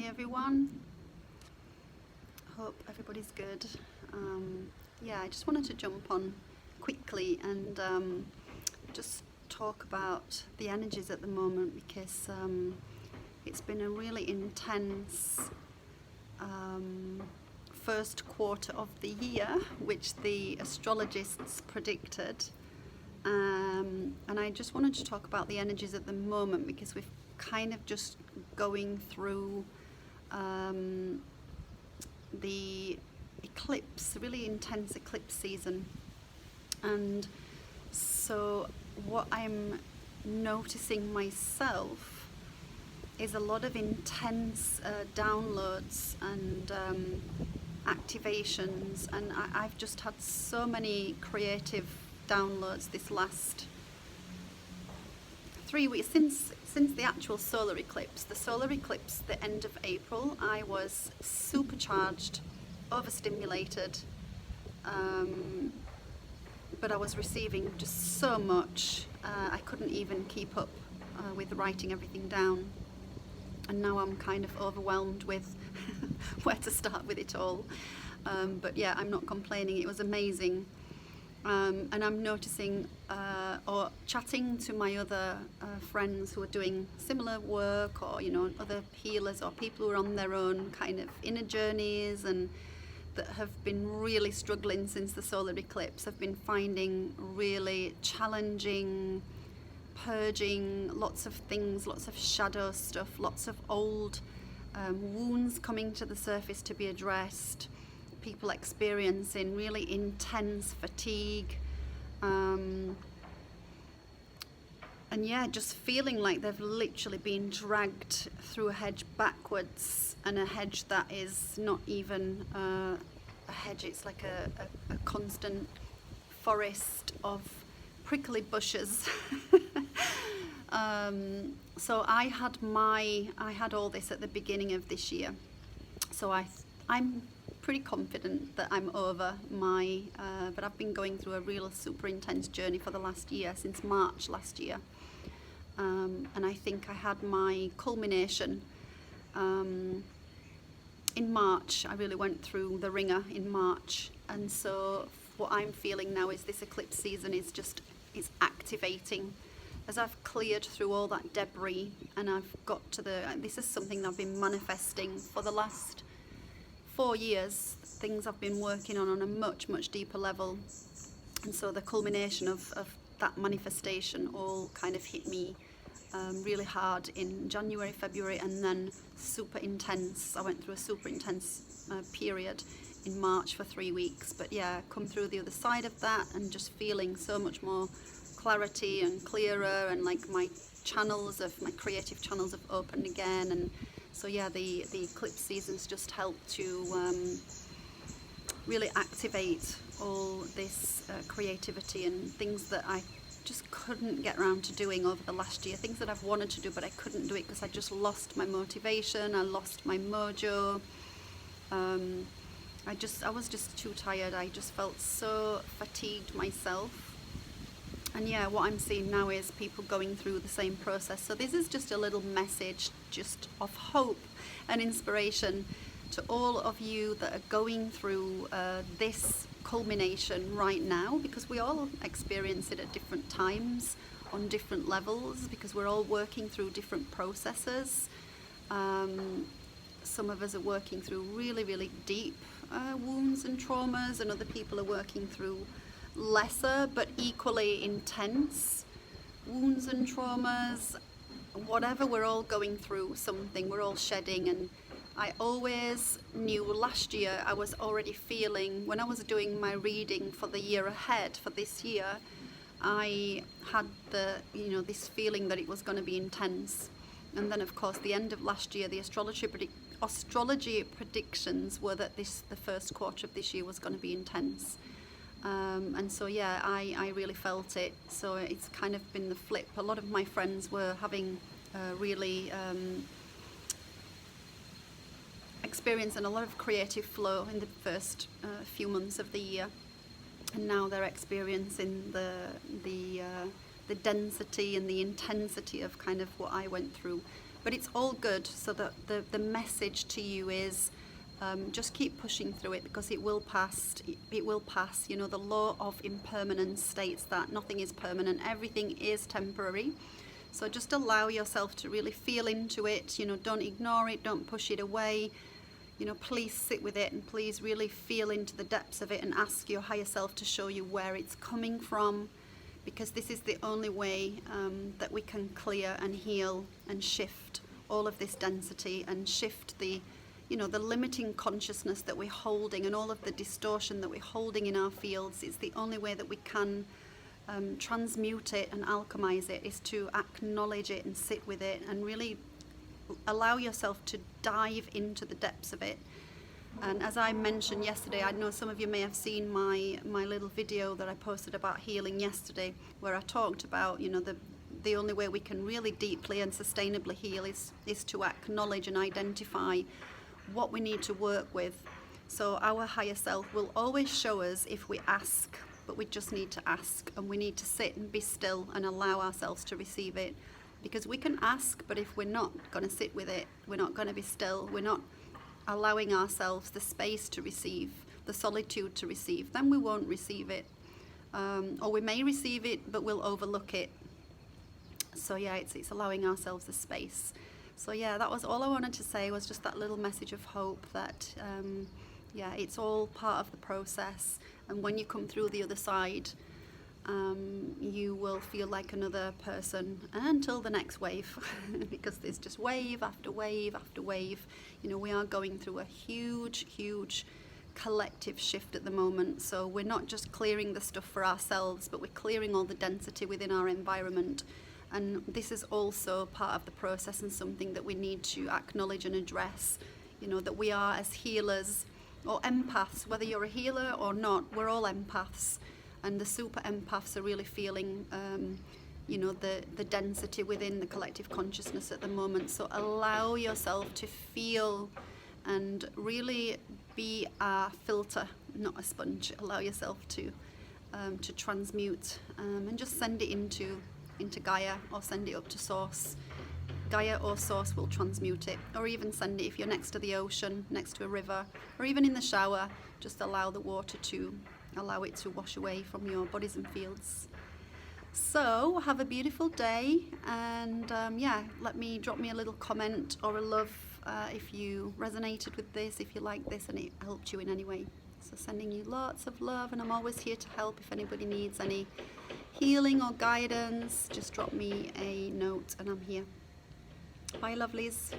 everyone. Hope everybody's good. Yeah, I just wanted to jump on quickly and just talk about the energies at the moment, because it's been a really intense first quarter of the year, which the astrologists predicted. And I just wanted to talk about the energies at the moment, because we've kind of just going through the eclipse, really intense eclipse season. And so what I'm noticing myself is a lot of intense downloads and activations, and I've just had so many creative downloads this last 3 weeks since the actual solar eclipse. The solar eclipse, the end of April, I was supercharged, overstimulated, but I was receiving just so much. I couldn't even keep up with writing everything down, and now I'm kind of overwhelmed with where to start with it all. But yeah, I'm not complaining. It was amazing. And I'm noticing or chatting to my other friends who are doing similar work, or other healers or people who are on their own kind of inner journeys and that have been really struggling since the solar eclipse. Have been finding really challenging, purging, lots of things, lots of shadow stuff, lots of old wounds coming to the surface to be addressed. People experiencing really intense fatigue, and yeah, just feeling like they've literally been dragged through a hedge backwards, and a hedge that is not even a hedge, it's like a constant forest of prickly bushes. So I had all this at the beginning of this year, so I'm pretty confident that I'm over my, but I've been going through a real super intense journey for the last year, since March last year. And I think I had my culmination in March. I really went through the ringer in March. And so what I'm feeling now is this eclipse season is it's activating. As I've cleared through all that debris, and I've got to this is something that I've been manifesting for the last 4 years, things I've been working on a much deeper level. And so the culmination of that manifestation all kind of hit me really hard in January, February, and then super intense. I went through a super intense period in March for 3 weeks. But yeah, come through the other side of that and just feeling so much more clarity and clearer, and like my creative channels have opened again. And so yeah, the eclipse seasons just helped to really activate all this creativity and things that I just couldn't get around to doing over the last year. Things that I've wanted to do, but I couldn't do it because I just lost my motivation. I lost my mojo. I was just too tired. I just felt so fatigued myself. And yeah, what I'm seeing now is people going through the same process. So this is just a little message just of hope and inspiration to all of you that are going through this culmination right now, because we all experience it at different times, on different levels, because we're all working through different processes. Some of us are working through really deep wounds and traumas, and other people are working through lesser but equally intense wounds and traumas. Whatever, we're all going through something, we're all shedding. And I always knew last year, I was already feeling, when I was doing my reading for the year ahead, for this year, I had this feeling that it was going to be intense. And then of course the end of last year, the astrology predictions were that the first quarter of this year was going to be intense. And so yeah, I really felt it. So it's kind of been the flip. A lot of my friends were having really experiencing a lot of creative flow in the first few months of the year, and now they're experiencing the density and the intensity of kind of what I went through. but it's all good. So the message to you is just keep pushing through it, because it will pass. It will pass. You know, the law of impermanence states that nothing is permanent, everything is temporary. So just allow yourself to really feel into it. You know, don't ignore it, don't push it away. You know, please sit with it, and please really feel into the depths of it and ask your higher self to show you where it's coming from, because this is the only way that we can clear and heal and shift all of this density, and shift the, you know, the limiting consciousness that we're holding and all of the distortion that we're holding in our fields. It's the only way that we can transmute it and alchemize it, is to acknowledge it and sit with it and really allow yourself to dive into the depths of it. And as I mentioned yesterday, I know some of you may have seen my little video that I posted about healing yesterday, where I talked about, you know, the only way we can really deeply and sustainably heal is to acknowledge and identify what we need to work with. So our higher self will always show us if we ask, but we just need to ask, and we need to sit and be still and allow ourselves to receive it. Because we can ask, but if we're not going to sit with it, we're not going to be still, we're not allowing ourselves the space to receive, the solitude to receive, then we won't receive it. Or we may receive it, but we'll overlook it. So yeah, it's allowing ourselves the space. So yeah, that was all I wanted to say, was just that little message of hope that, yeah, it's all part of the process. And when you come through the other side, you will feel like another person until the next wave, because there's just wave after wave after wave. You know, we are going through a huge collective shift at the moment. So we're not just clearing the stuff for ourselves, but we're clearing all the density within our environment. And this is also part of the process, and something that we need to acknowledge and address. You know, that we are, as healers or empaths, whether you're a healer or not, we're all empaths. And the super empaths are really feeling, you know, the density within the collective consciousness at the moment. So allow yourself to feel and really be a filter, not a sponge. Allow yourself to transmute, and just send it into Gaia, or send it up to Source. Gaia or Source will transmute it, or even send it if you're next to the ocean, next to a river, or even in the shower. Just allow the water to allow it to wash away from your bodies and fields. So have a beautiful day, and yeah, drop me a little comment or a love if you resonated with this, if you like this and it helped you in any way. So sending you lots of love, and I'm always here to help. If anybody needs any healing or guidance, just drop me a note and I'm here. Bye, lovelies.